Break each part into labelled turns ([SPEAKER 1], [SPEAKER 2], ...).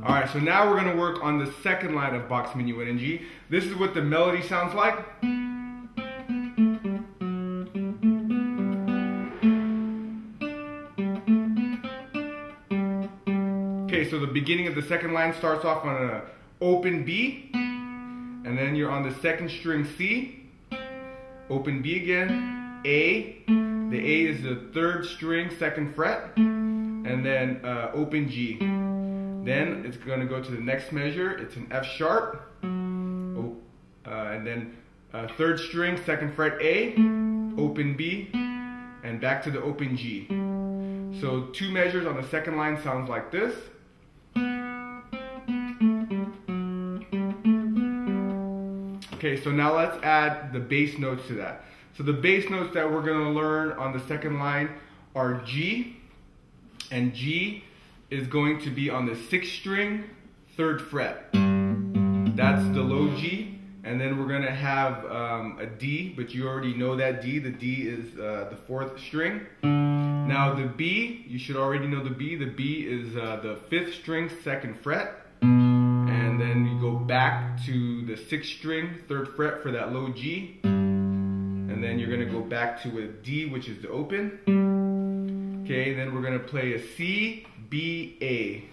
[SPEAKER 1] Alright, so now we're going to work on the second line of Bach's Minuet in G. This is what the melody sounds like. Okay, so the beginning of the second line starts off on an open B, and then you're on the second string C, open B again, A, the A is the third string, second fret, and then open G. Then it's going to go to the next measure, it's an F sharp, and then third string, second fret A, open B, and back to the open G. So two measures on the second line sounds like this. Okay, so now let's add the bass notes to that. So the bass notes that we're going to learn on the second line are G, and G is going to be on the sixth string, third fret. That's the low G, and then we're going to have a D, but you already know that D. The D is the fourth string. Now the B, you should already know the B. The B is the fifth string, second fret. And then you go back to the sixth string, third fret for that low G. And then you're going to go back to a D, which is the open. Okay, then we're going to play a C, B, A.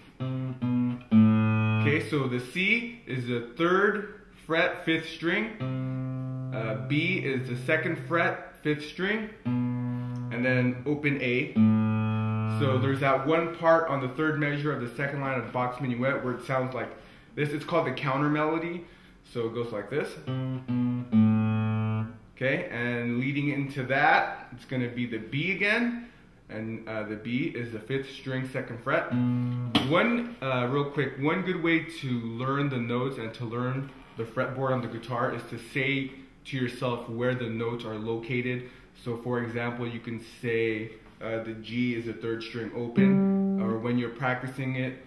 [SPEAKER 1] Okay, so the C is the third fret, fifth string. B is the second fret, fifth string. And then open A. So there's that one part on the third measure of the second line of Bach's Minuet where it sounds like this. It's called the counter melody. So it goes like this. Okay, and leading into that, it's going to be the B again. And the B is the fifth string, second fret. Real quick, one good way to learn the notes and to learn the fretboard on the guitar is to say to yourself where the notes are located. So for example, you can say the G is the third string open, or when you're practicing it,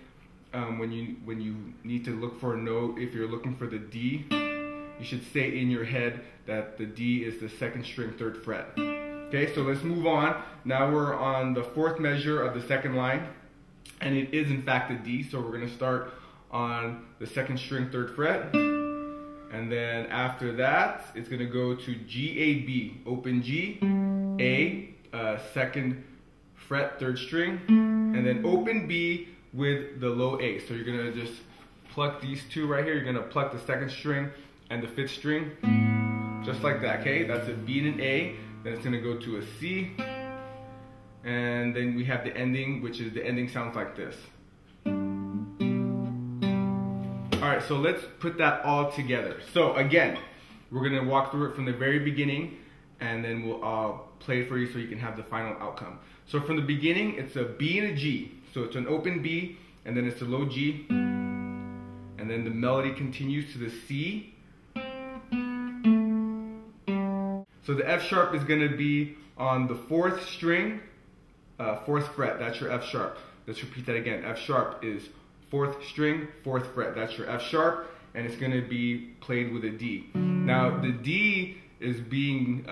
[SPEAKER 1] when you need to look for a note, if you're looking for the D, you should say in your head that the D is the second string, third fret. Okay, so let's move on. Now we're on the fourth measure of the second line, and it is in fact a D, so we're going to start on the second string, third fret. And then after that, it's going to go to G, A, B, open G, A, second fret, third string, and then open B with the low A. So you're going to just pluck these two right here. You're going to pluck the second string and the fifth string, just like that, okay? That's a B and an A. Then it's going to go to a C, and then we have the ending, which is the ending sounds like this. Alright, so let's put that all together. So again, we're going to walk through it from the very beginning, and then we'll play it for you so you can have the final outcome. So from the beginning, it's a B and a G. So it's an open B, and then it's a low G, and then the melody continues to the C. So the F sharp is going to be on the fourth string, fourth fret. That's your F sharp. Let's repeat that again. F sharp is fourth string, fourth fret. That's your F sharp, and it's going to be played with a D. Now the D is being,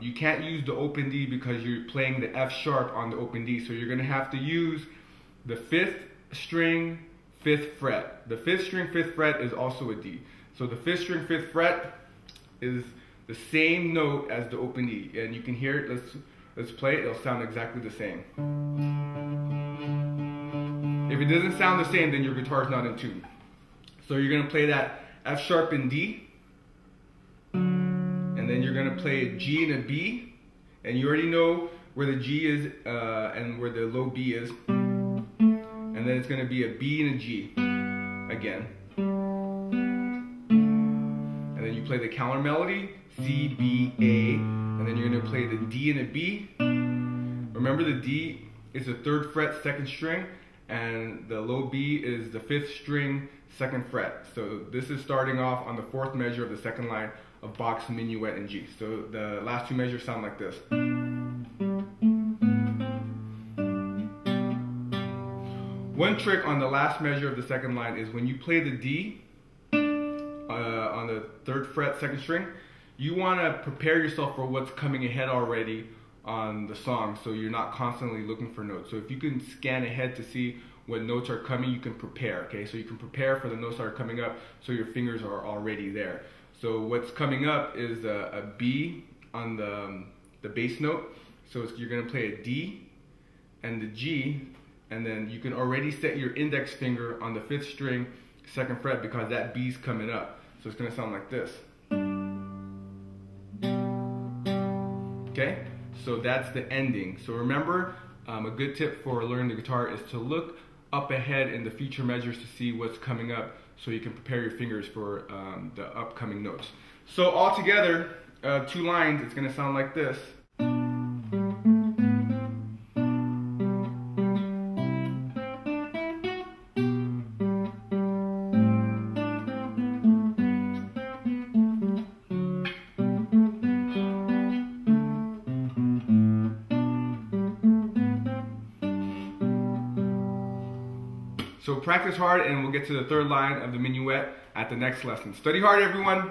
[SPEAKER 1] you can't use the open D because you're playing the F sharp on the open D. So you're going to have to use the fifth string, fifth fret. The fifth string, fifth fret is also a D. So the fifth string, fifth fret is the same note as the open D, and you can hear it. Let's play it. It'll sound exactly the same. If it doesn't sound the same, then your guitar is not in tune. So you're gonna play that F sharp and D, and then you're gonna play a G and a B, and you already know where the G is and where the low B is, and then it's gonna be a B and a G again, and then you play the counter melody. C, B, A, and then you're going to play the D and a B. Remember, the D is the third fret, second string, and the low B is the fifth string, second fret. So this is starting off on the fourth measure of the second line of Bach's Minuet in G. So the last two measures sound like this. One trick on the last measure of the second line is when you play the D on the third fret, second string, you want to prepare yourself for what's coming ahead already on the song, so you're not constantly looking for notes. So if you can scan ahead to see what notes are coming, you can prepare, okay? So you can prepare for the notes that are coming up so your fingers are already there. So what's coming up is a B on the bass note. So you're gonna play a D and the G, and then you can already set your index finger on the 5th string, 2nd fret, because that B's coming up. So it's gonna sound like this. Okay? So that's the ending. So remember, a good tip for learning the guitar is to look up ahead in the future measures to see what's coming up so you can prepare your fingers for the upcoming notes. So all together, 2 lines, it's going to sound like this. So practice hard, and we'll get to the 3rd line of the minuet at the next lesson. Study hard, everyone.